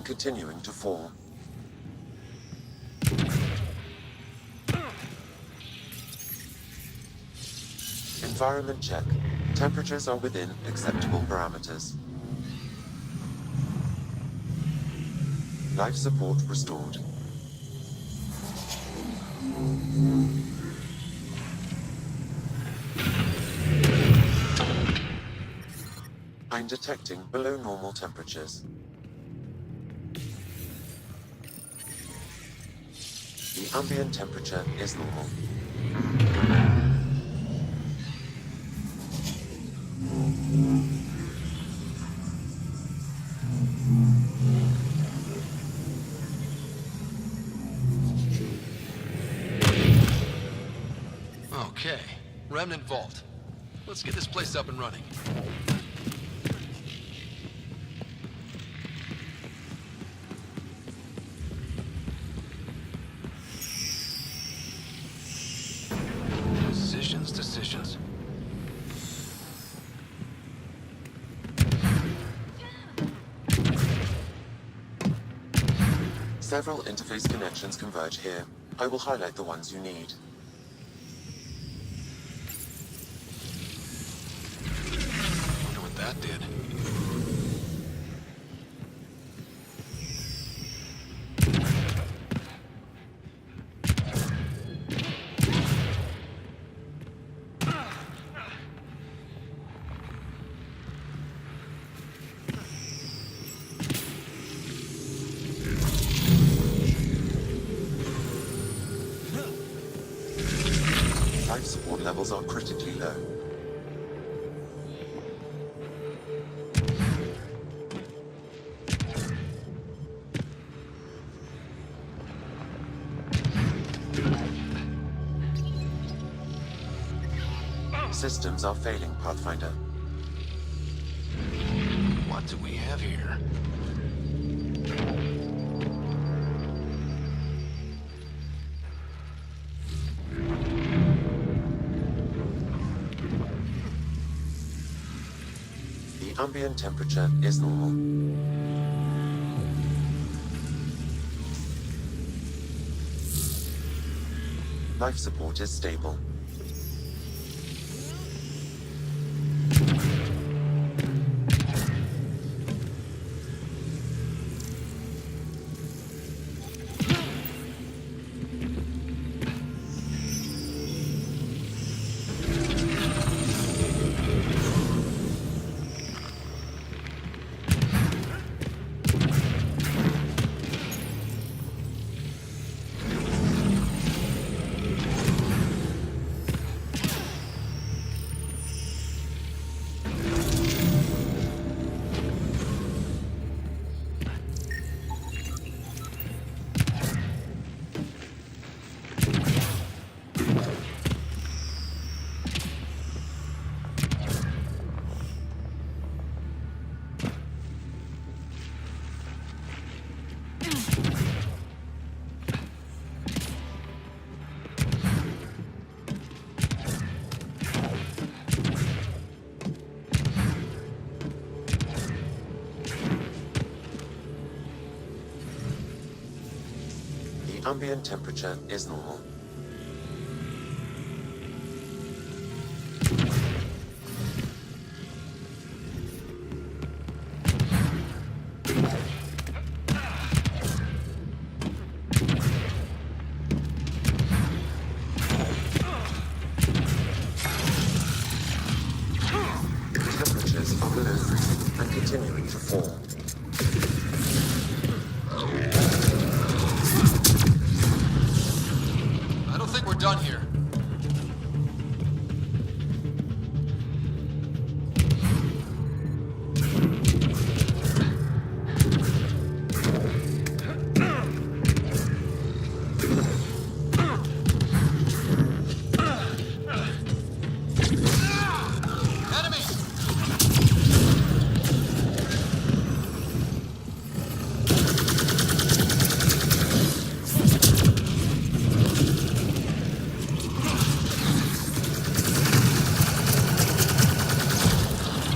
and continuing to fall. Environment check. Temperatures are within acceptable parameters. Life support restored. I'm detecting below normal temperatures. The ambient temperature is normal. Okay, Remnant Vault. Let's get this place up and running. Decisions. Several interface connections converge here. I will highlight the ones you need. Wonder what that did. Life support levels are critically low. Systems are failing, Pathfinder. What do we have here? The ambient temperature is normal. Life support is stable. The ambient temperature is normal. Temperatures are below freezing and continuing to fall. I don't think we're done here.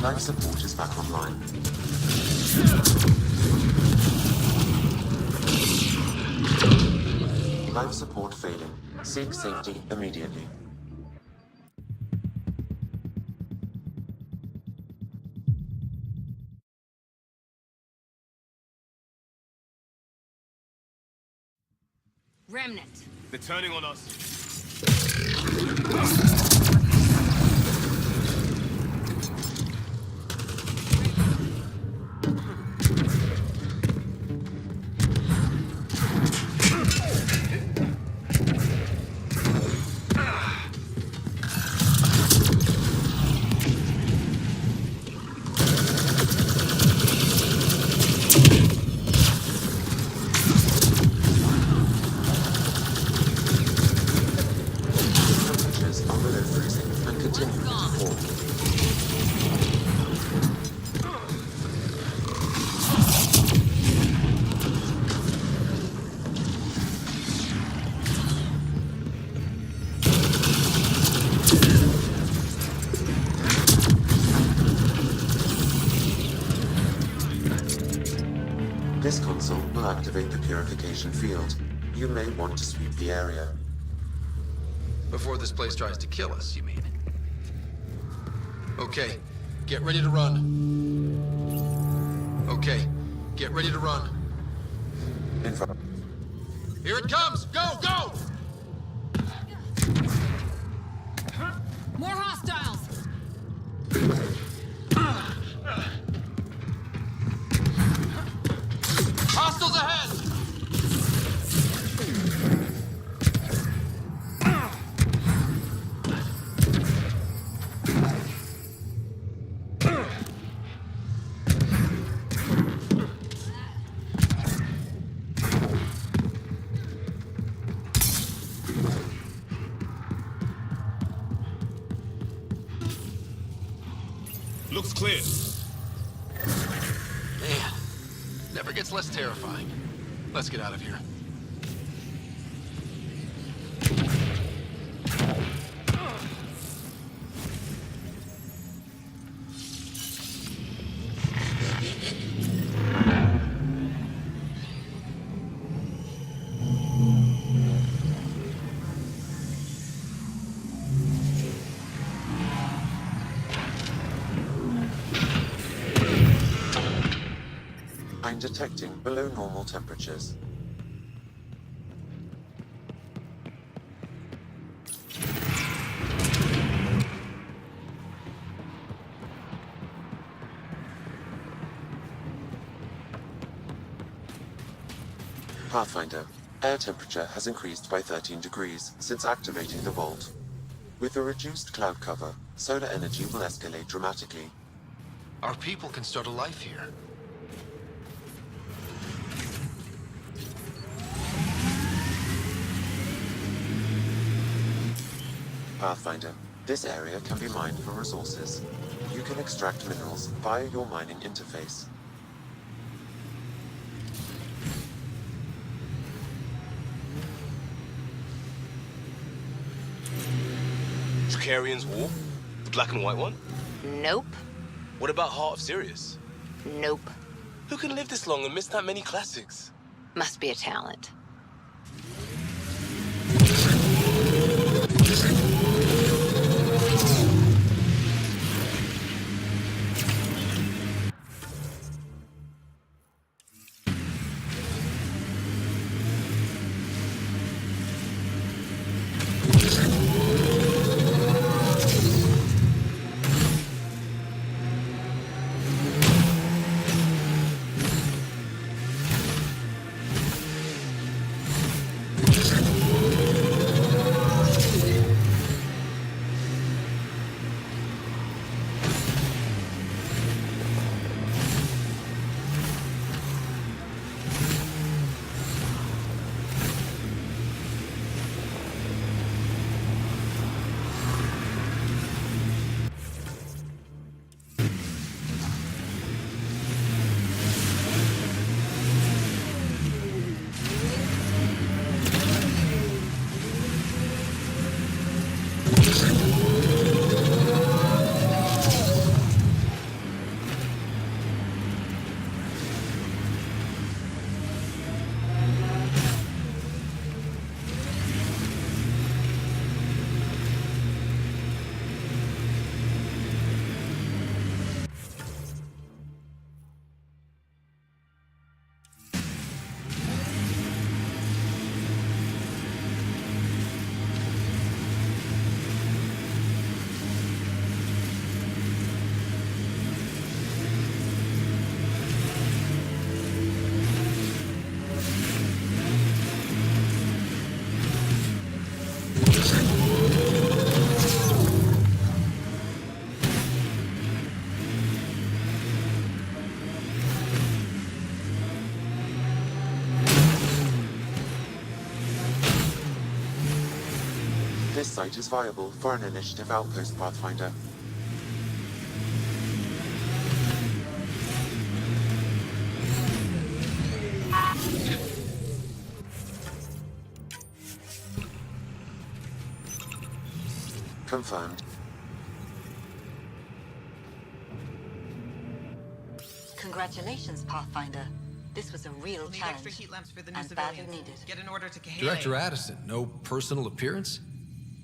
Life support is back online. Life support failing. Seek safety immediately. Remnant. They're turning on us. Temperatures are below freezing and continue to fall. This console will activate the purification field. You may want to sweep the area. Before this place tries to kill us, you mean? Okay, get ready to run. Okay, get ready to run. Envi- Here it comes! Go, go! More hostiles! Hostiles ahead! Looks clear. Man, never gets less terrifying. Let's get out of here. I'm detecting below normal temperatures. Pathfinder, air temperature has increased by 13 degrees since activating the vault. With a reduced cloud cover, solar energy will escalate dramatically. Our people can start a life here. Pathfinder, this area can be mined for resources. You can extract minerals via your mining interface. Dracarian's War? The black and white one? Nope. What about Heart of Sirius? Nope. Who can live this long and miss that many classics? Must be a talent. This site is viable for an initiative outpost, Pathfinder. Confirmed. Congratulations, Pathfinder. This was a real We'll need challenge. extra heat lamps for the new and badly civilians. needed. Get an order to Kahele. Director Addison, no personal appearance?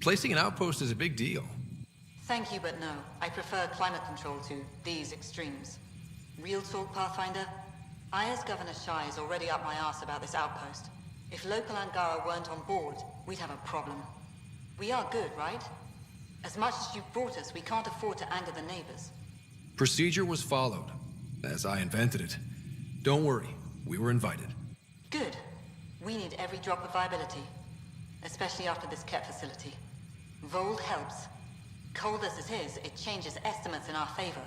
Placing an outpost is a big deal. Thank you, but no. I prefer climate control to these extremes. Real talk, Pathfinder? I, as Governor Shai, is already up my arse about this outpost. If local Angara weren't on board, we'd have a problem. We are good, right? As much as you've brought us, we can't afford to anger the neighbors. Procedure was followed, as I invented it. Don't worry, we were invited. Good. We need every drop of viability. Especially after this Ket facility. Vold helps. Cold as it is, it changes estimates in our favor.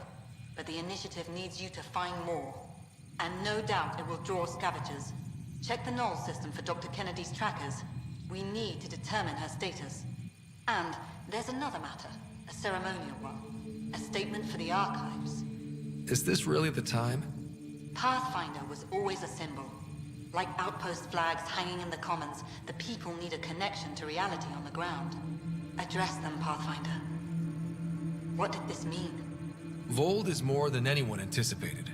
But the initiative needs you to find more. And no doubt it will draw scavengers. Check the Knoll system for Dr. Kennedy's trackers. We need to determine her status. And there's another matter. A ceremonial one. A statement for the archives. Is this really the time? Pathfinder was always a symbol. Like outpost flags hanging in the commons, the people need a connection to reality on the ground. Address them, Pathfinder. What did this mean? Vold is more than anyone anticipated.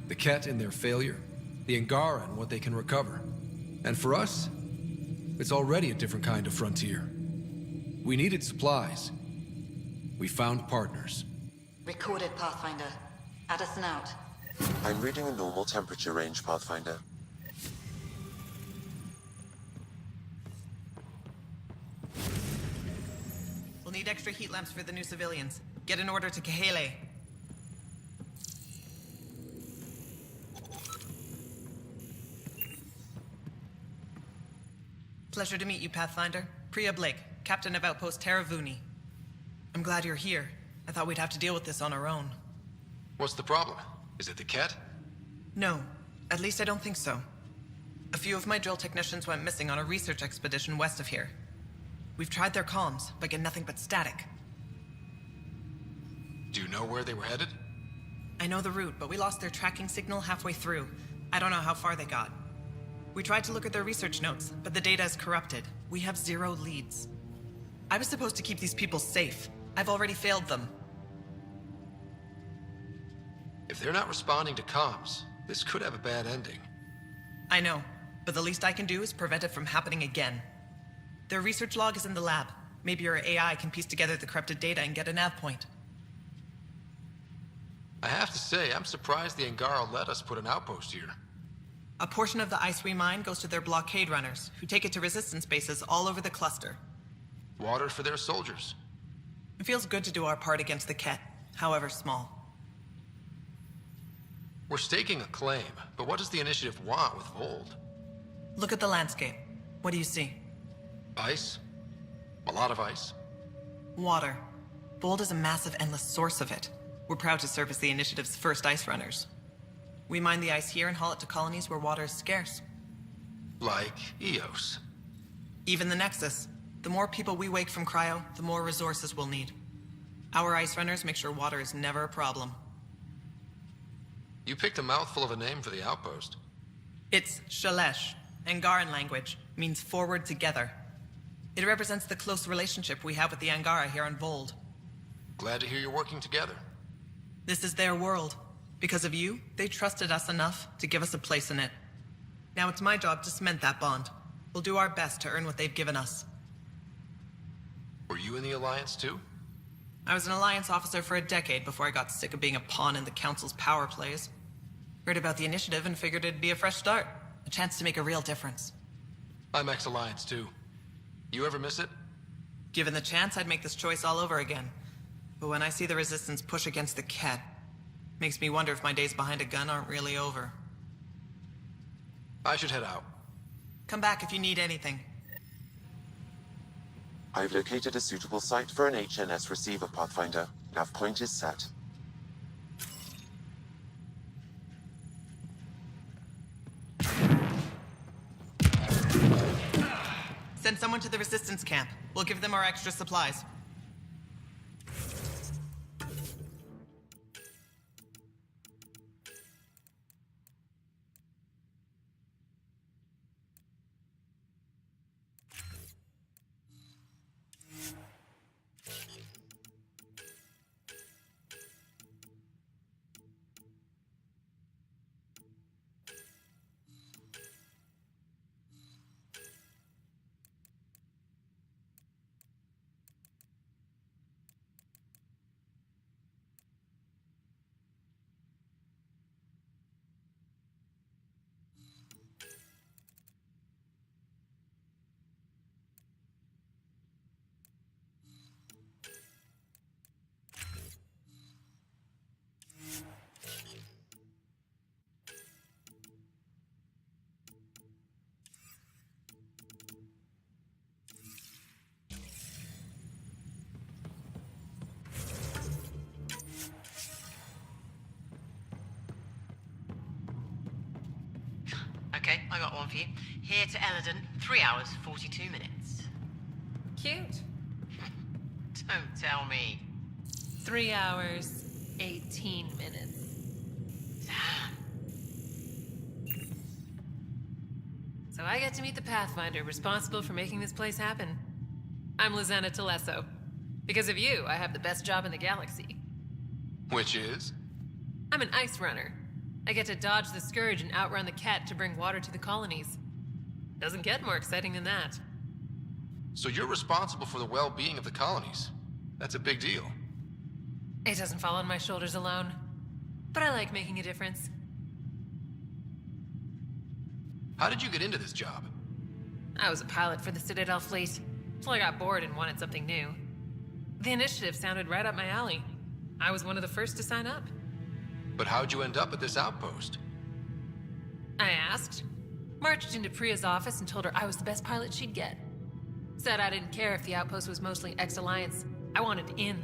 The Ket and their failure, the Angara and what they can recover. And for us, it's already a different kind of frontier. We needed supplies. We found partners. Recorded, Pathfinder. Addison out. I'm reading a normal temperature range, Pathfinder. We'll need extra heat lamps for the new civilians. Get an order to Kahele. Pleasure to meet you, Pathfinder. Priya Blake, Captain of Outpost Taravuni. I'm glad you're here. I thought we'd have to deal with this on our own. What's the problem? Is it the Ket? No, at least I don't think so. A few of my drill technicians went missing on a research expedition west of here. We've tried their comms, but get nothing but static. Do you know where they were headed? I know the route, but we lost their tracking signal halfway through. I don't know how far they got. We tried to look at their research notes, but the data is corrupted. We have 0 leads. I was supposed to keep these people safe. I've already failed them. If they're not responding to comms, this could have a bad ending. I know, but the least I can do is prevent it from happening again. Their research log is in the lab. Maybe your AI can piece together the corrupted data and get a nav point. I have to say, I'm surprised the Angara let us put an outpost here. A portion of the ice we mine goes to their blockade runners, who take it to resistance bases all over the cluster. Water for their soldiers. It feels good to do our part against the Ket, however small. We're staking a claim, but what does the initiative want with Vold? Look at the landscape. What do you see? Ice? A lot of ice? Water. Bold is a massive, endless source of it. We're proud to serve as the initiative's first ice runners. We mine the ice here and haul it to colonies where water is scarce. Like Eos. Even the Nexus. The more people we wake from cryo, the more resources we'll need. Our ice runners make sure water is never a problem. You picked a mouthful of a name for the outpost. It's Shalesh. Angaran language means forward together. It represents the close relationship we have with the Angara here on Vold. Glad to hear you're working together. This is their world. Because of you, they trusted us enough to give us a place in it. Now it's my job to cement that bond. We'll do our best to earn what they've given us. Were you in the Alliance too? I was an Alliance officer for a decade before I got sick of being a pawn in the Council's power plays. Heard about the initiative and figured it'd be a fresh start. A chance to make a real difference. I'm ex-Alliance too. You ever miss it? Given the chance, I'd make this choice all over again. But when I see the Resistance push against the Ket, makes me wonder if my days behind a gun aren't really over. I should head out. Come back if you need anything. I've located a suitable site for an HNS receiver, Pathfinder. Nav point is set. Send someone to the resistance camp. We'll give them our extra supplies. Okay, I got one for you. Here to Eladon, 3 hours, 42 minutes. Cute. Don't tell me. 3 hours, 18 minutes. So I get to meet the Pathfinder responsible for making this place happen. I'm Lizanna Telesso. Because of you, I have the best job in the galaxy. Which is? I'm an ice runner. I get to dodge the Scourge and outrun the Ket to bring water to the colonies. Doesn't get more exciting than that. So you're responsible for the well-being of the colonies. That's a big deal. It doesn't fall on my shoulders alone. But I like making a difference. How did you get into this job? I was a pilot for the Citadel fleet, till I got bored and wanted something new. The initiative sounded right up my alley. I was one of the first to sign up. But how'd you end up at this outpost? I asked. Marched into Priya's office and told her I was the best pilot she'd get. Said I didn't care if the outpost was mostly ex-Alliance. I wanted in.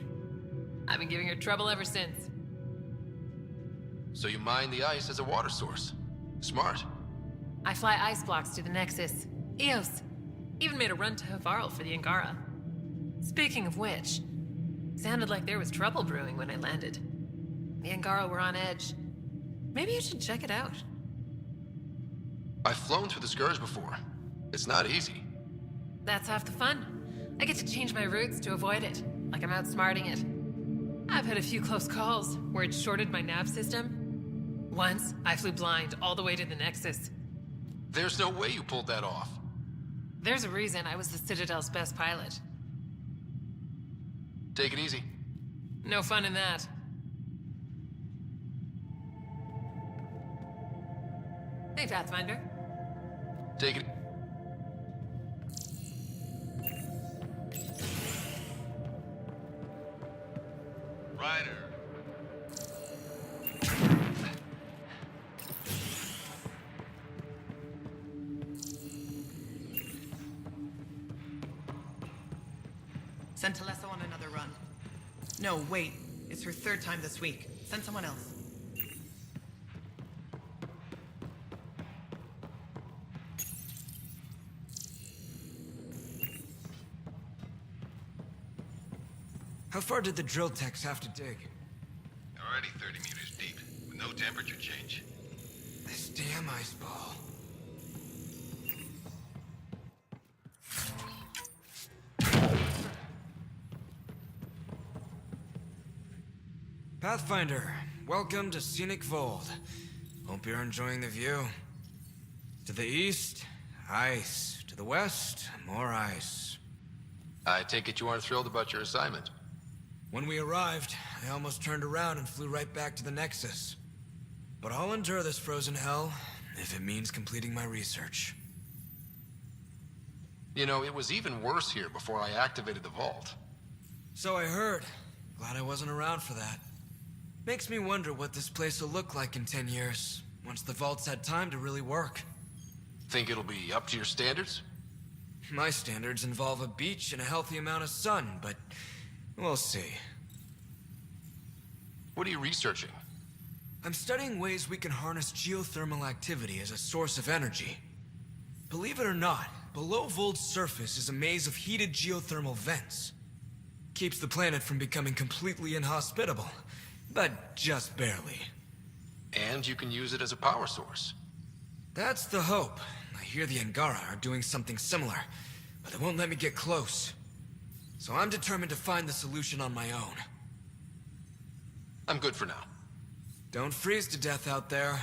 I've been giving her trouble ever since. So you mine the ice as a water source. Smart. I fly ice blocks to the Nexus. Eos. Even made a run to Havarl for the Angara. Speaking of which, sounded like there was trouble brewing when I landed. The Angara were on edge. Maybe you should check it out. I've flown through the Scourge before. It's not easy. That's half the fun. I get to change my routes to avoid it, like I'm outsmarting it. I've had a few close calls where it shorted my nav system. Once, I flew blind all the way to the Nexus. There's no way you pulled that off. There's a reason I was the Citadel's best pilot. Take it easy. No fun in that. Hey, Pathfinder. Take it. Ryder. Send Telesso on another run. No, wait. It's her third time this week. Send someone else. How far did the drill techs have to dig? Already 30 meters deep, with no temperature change. This damn ice ball. Pathfinder, welcome to Scenic Vold. Hope you're enjoying the view. To the east, ice. To the west, more ice. I take it you aren't thrilled about your assignment. When we arrived, I almost turned around and flew right back to the Nexus. But I'll endure this frozen hell if it means completing my research. You know, it was even worse here before I activated the vault. So I heard. Glad I wasn't around for that. Makes me wonder what this place will look like in 10 years, once the vault's had time to really work. Think it'll be up to your standards? My standards involve a beach and a healthy amount of sun, but we'll see. What are you researching? I'm studying ways we can harness geothermal activity as a source of energy. Believe it or not, below Vold's surface is a maze of heated geothermal vents. Keeps the planet from becoming completely inhospitable, but just barely. And you can use it as a power source. That's the hope. I hear the Angara are doing something similar, but they won't let me get close. So I'm determined to find the solution on my own. I'm good for now. Don't freeze to death out there.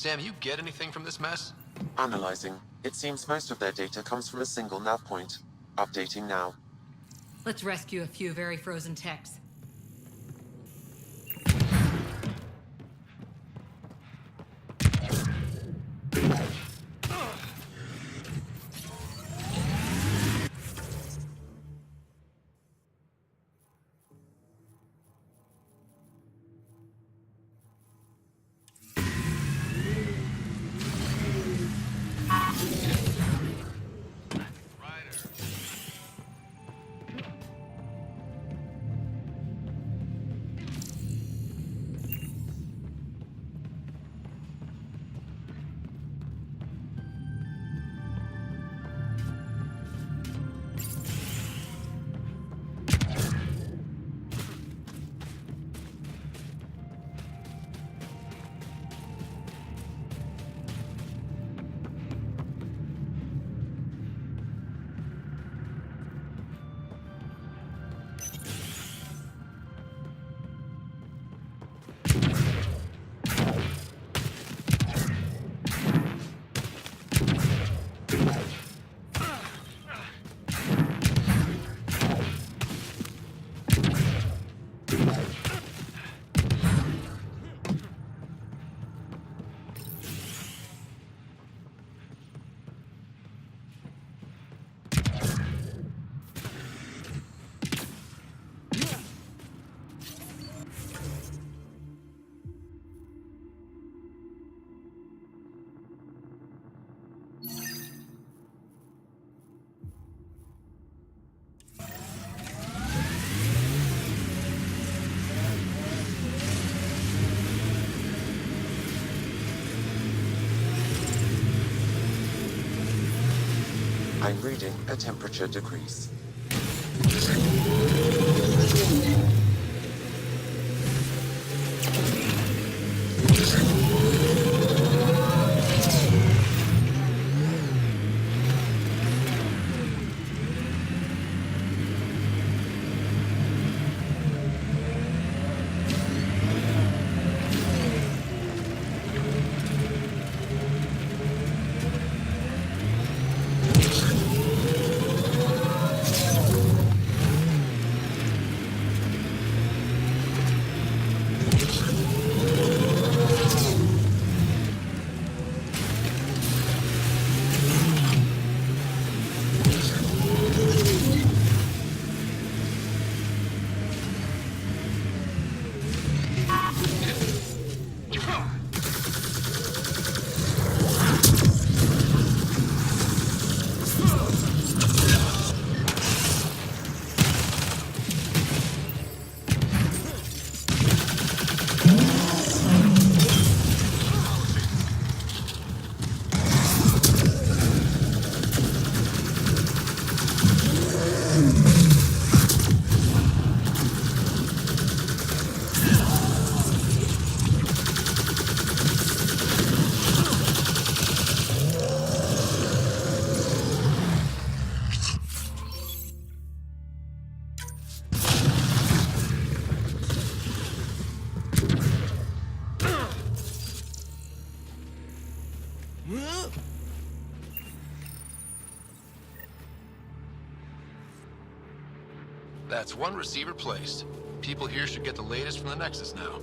Sam, you get anything from this mess? Analyzing. It seems most of their data comes from a single nav point. Updating now. Let's rescue a few very frozen techs. Ryder. I'm reading a temperature decrease. That's one receiver placed. People here should get the latest from the Nexus now.